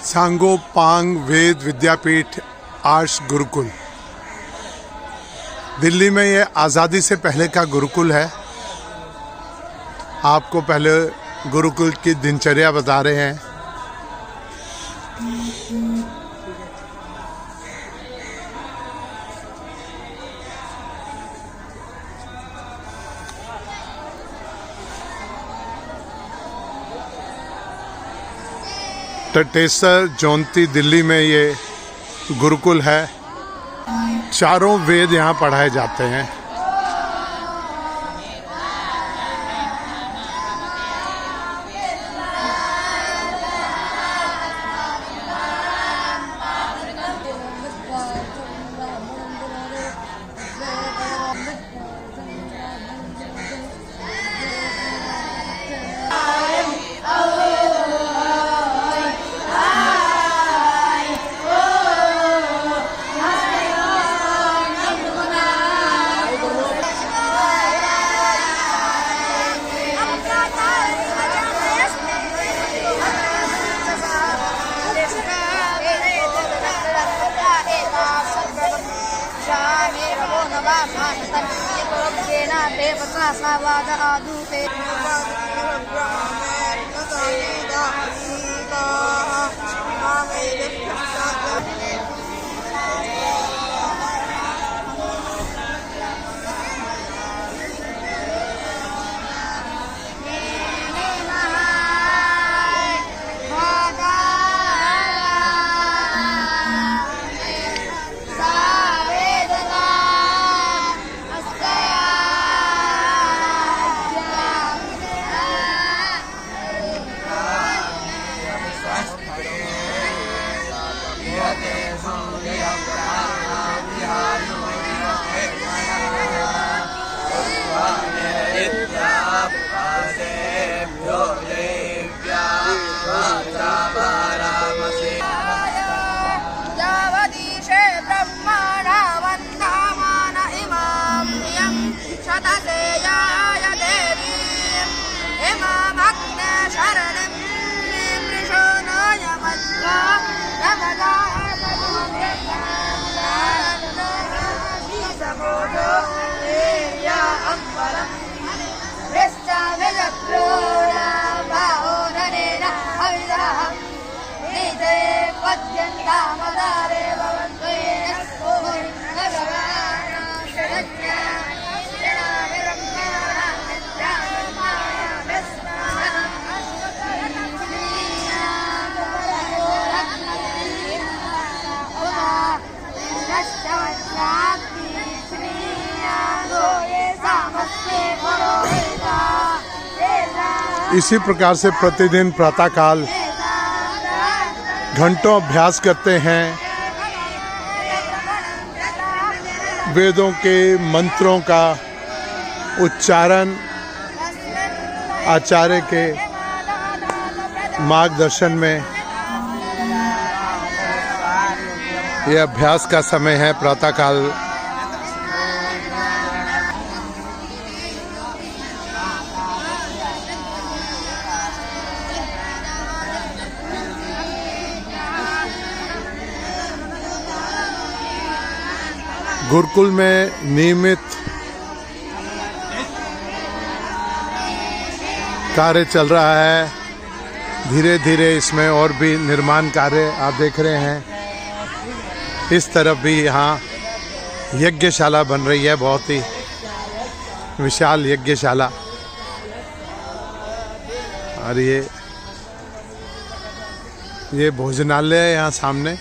सांगोपांग वेद विद्यापीठ आर्ष गुरुकुल दिल्ली में ये आज़ादी से पहले का गुरुकुल है। आपको पहले गुरुकुल की दिनचर्या बता रहे हैं। टटेसर जौनती दिल्ली में ये गुरुकुल है। चारों वेद यहाँ पढ़ाए जाते हैं। इसी प्रकार से प्रतिदिन प्रातःकाल घंटों अभ्यास करते हैं। वेदों के मंत्रों का उच्चारण आचार्य के मार्गदर्शन में यह अभ्यास का समय है। प्रातःकाल गुरुकुल में नियमित कार्य चल रहा है। धीरे धीरे इसमें और भी निर्माण कार्य आप देख रहे हैं। इस तरफ भी यहाँ यज्ञशाला बन रही है, बहुत ही विशाल यज्ञशाला। और ये भोजनालय है यहाँ सामने।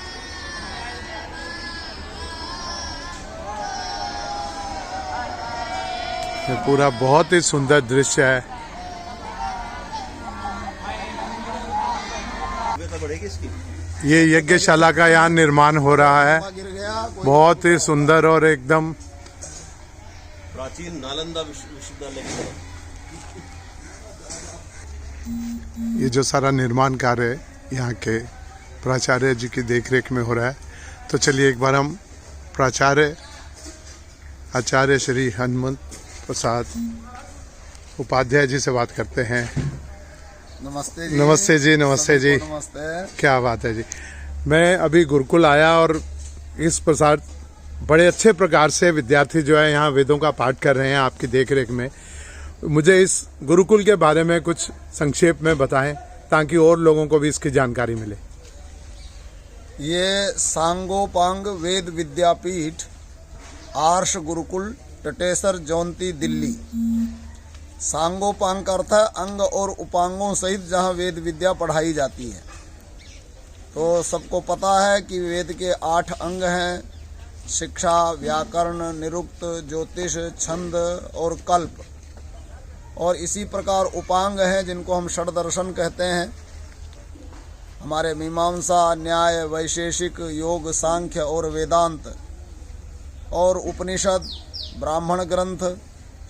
ये पूरा बहुत ही सुंदर दृश्य है। ये यज्ञशाला का यहाँ निर्माण हो रहा है। बहुत ही सुंदर और एकदम प्राचीन नालंदा विश्वविद्यालय की तरह। ये जो सारा निर्माण कार्य यहाँ के प्राचार्य जी की देखरेख में हो रहा है। तो चलिए एक बार हम आचार्य श्री हनुमंत प्रसाद उपाध्याय जी से बात करते हैं। नमस्ते जी। नमस्ते जी, नमस्ते जी। नमस्ते। क्या बात है जी। मैं अभी गुरुकुल आया और इस प्रसार बड़े अच्छे प्रकार से विद्यार्थी जो है यहाँ वेदों का पाठ कर रहे हैं आपकी देखरेख में। मुझे इस गुरुकुल के बारे में कुछ संक्षेप में बताएं ताकि और लोगों को भी इसकी जानकारी मिले। ये सांगोपांग वेद विद्यापीठ आर्ष गुरुकुल टटेसर जौनती दिल्ली। सांगोपांग का अर्थ है अंग और उपांगों सहित जहाँ वेद विद्या पढ़ाई जाती है। तो सबको पता है कि वेद के 8 अंग हैं, शिक्षा, व्याकरण, निरुक्त, ज्योतिष, छंद और कल्प। और इसी प्रकार उपांग हैं जिनको हम षड्दर्शन कहते हैं। हमारे मीमांसा, न्याय, वैशेषिक, योग, सांख्य और वेदांत और उपनिषद, ब्राह्मण ग्रंथ,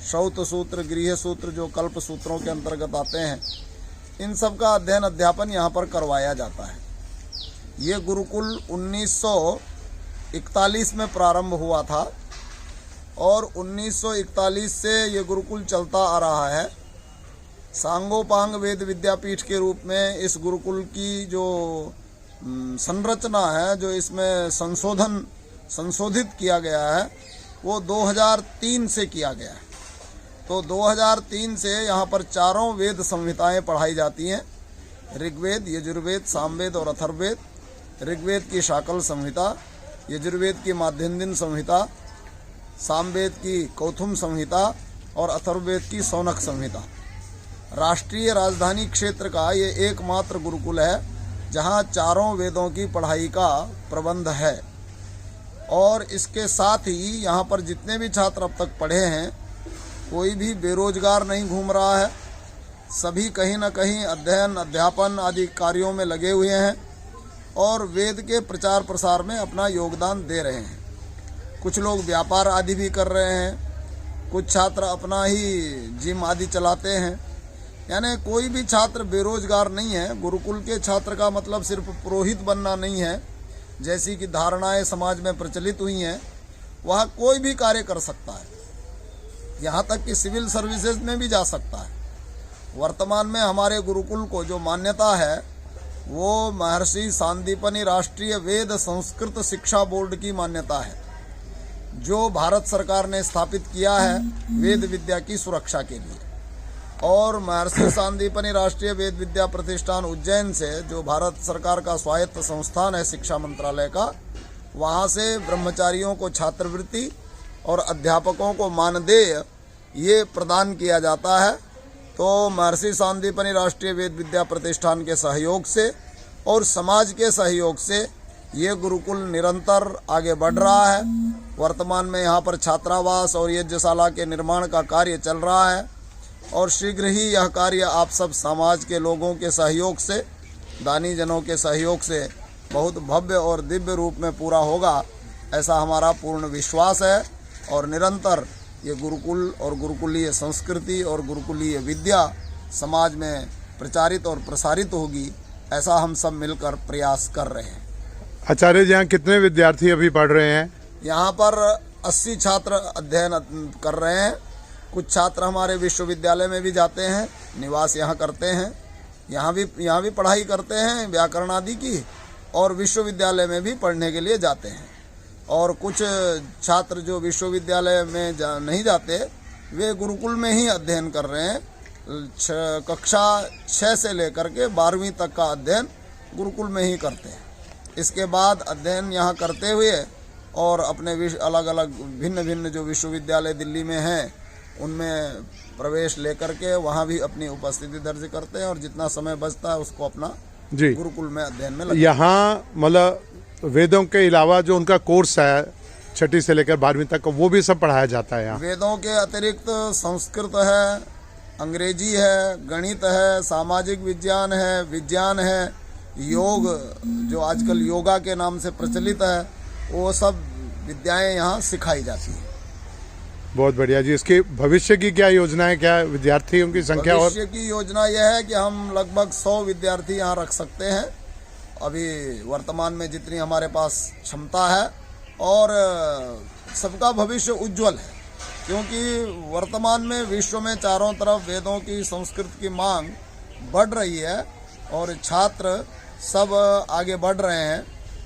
श्रौत सूत्र, गृह सूत्र जो कल्प सूत्रों के अंतर्गत आते हैं, इन सब का अध्ययन अध्यापन यहाँ पर करवाया जाता है। ये गुरुकुल 1941 में प्रारंभ हुआ था और 1941 से ये गुरुकुल चलता आ रहा है। सांगोपांग वेद विद्यापीठ के रूप में इस गुरुकुल की जो संरचना है, जो इसमें संशोधित किया गया है, वो 2003 से किया गया है। तो 2003 से यहाँ पर 4 वेद संहिताएं पढ़ाई जाती हैं। ऋग्वेद, यजुर्वेद, सामवेद और अथर्ववेद। ऋग्वेद की शाकल संहिता, यजुर्वेद की माध्यन्दिन संहिता, सामवेद की कौथुम संहिता और अथर्ववेद की सौनक संहिता। राष्ट्रीय राजधानी क्षेत्र का ये एकमात्र गुरुकुल है जहाँ 4 वेदों की पढ़ाई का प्रबंध है। और इसके साथ ही यहाँ पर जितने भी छात्र अब तक पढ़े हैं, कोई भी बेरोजगार नहीं घूम रहा है। सभी कहीं ना कहीं अध्ययन, अध्यापन आदि कार्यों में लगे हुए हैं और वेद के प्रचार प्रसार में अपना योगदान दे रहे हैं। कुछ लोग व्यापार आदि भी कर रहे हैं, कुछ छात्र अपना ही जिम आदि चलाते हैं। यानी कोई भी छात्र बेरोजगार नहीं है। गुरुकुल के छात्र का मतलब सिर्फ पुरोहित बनना नहीं है, जैसी कि धारणाएं समाज में प्रचलित हुई हैं। वह कोई भी कार्य कर सकता है, यहाँ तक कि सिविल सर्विसेज में भी जा सकता है। वर्तमान में हमारे गुरुकुल को जो मान्यता है वो महर्षि सांदीपनि राष्ट्रीय वेद संस्कृत शिक्षा बोर्ड की मान्यता है, जो भारत सरकार ने स्थापित किया है वेद विद्या की सुरक्षा के लिए। और महर्षि सांदीपनि राष्ट्रीय वेद विद्या प्रतिष्ठान उज्जैन से, जो भारत सरकार का स्वायत्त संस्थान है शिक्षा मंत्रालय का, वहाँ से ब्रह्मचारियों को छात्रवृत्ति और अध्यापकों को मानदेय ये प्रदान किया जाता है। तो महर्षि सांदीपनि राष्ट्रीय वेद विद्या प्रतिष्ठान के सहयोग से और समाज के सहयोग से ये गुरुकुल निरंतर आगे बढ़ रहा है। वर्तमान में यहाँ पर छात्रावास और यज्ञशाला के निर्माण का कार्य चल रहा है और शीघ्र ही यह कार्य आप सब समाज के लोगों के सहयोग से, दानी जनों के सहयोग से बहुत भव्य और दिव्य रूप में पूरा होगा, ऐसा हमारा पूर्ण विश्वास है। और निरंतर ये गुरुकुल और गुरुकुलीय संस्कृति और गुरुकुलीय विद्या समाज में प्रचारित और प्रसारित होगी, ऐसा हम सब मिलकर प्रयास कर रहे हैं। आचार्य जी, यहाँ कितने विद्यार्थी अभी पढ़ रहे हैं? यहाँ पर 80 छात्र अध्ययन कर रहे हैं। कुछ छात्र हमारे विश्वविद्यालय में भी जाते हैं, निवास यहाँ करते हैं, यहाँ भी पढ़ाई करते हैं व्याकरण आदि की, और विश्वविद्यालय में भी पढ़ने के लिए जाते हैं। और कुछ छात्र जो विश्वविद्यालय में नहीं जाते, वे गुरुकुल में ही अध्ययन कर रहे हैं। कक्षा 6 से लेकर के 12वीं तक का अध्ययन गुरुकुल में ही करते हैं। इसके बाद अध्ययन यहाँ करते हुए और अपने अलग अलग भिन्न भिन्न जो विश्वविद्यालय दिल्ली में हैं, उनमें प्रवेश लेकर के वहाँ भी अपनी उपस्थिति दर्ज करते हैं और जितना समय बचता है उसको अपना जी गुरुकुल में अध्ययन में लगते। यहाँ मतलब वेदों के अलावा जो उनका कोर्स है 6ठी से लेकर 12वीं तक, वो भी सब पढ़ाया जाता है यहाँ? वेदों के अतिरिक्त संस्कृत है, अंग्रेजी है, गणित है, सामाजिक विज्ञान है, योग जो आजकल योगा के नाम से प्रचलित है, वो सब विद्याएं यहाँ सिखाई जाती हैं। बहुत बढ़िया जी। इसके भविष्य की क्या योजना है? क्या विद्यार्थियों की संख्या? और भविष्य की योजना यह है कि हम लगभग 100 विद्यार्थी यहाँ रख सकते हैं अभी वर्तमान में जितनी हमारे पास क्षमता है। और सबका भविष्य उज्जवल है, क्योंकि वर्तमान में विश्व में चारों तरफ वेदों की संस्कृत की मांग बढ़ रही है और छात्र सब आगे बढ़ रहे हैं।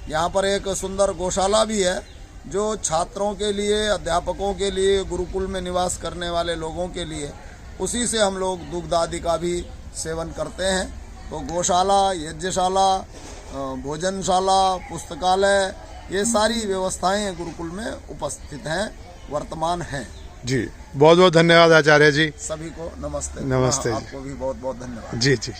यहाँ पर एक सुंदर गौशाला भी है जो छात्रों के लिए, अध्यापकों के लिए, गुरुकुल में निवास करने वाले लोगों के लिए, उसी से हम लोग दुग्ध आदि का भी सेवन करते हैं। तो गौशाला, यज्ञशाला, भोजनशाला, पुस्तकालय, ये सारी व्यवस्थाएं गुरुकुल में उपस्थित हैं, वर्तमान हैं। जी, बहुत बहुत धन्यवाद आचार्य जी। सभी को नमस्ते। नमस्ते जी। आपको भी बहुत बहुत धन्यवाद। जी जी।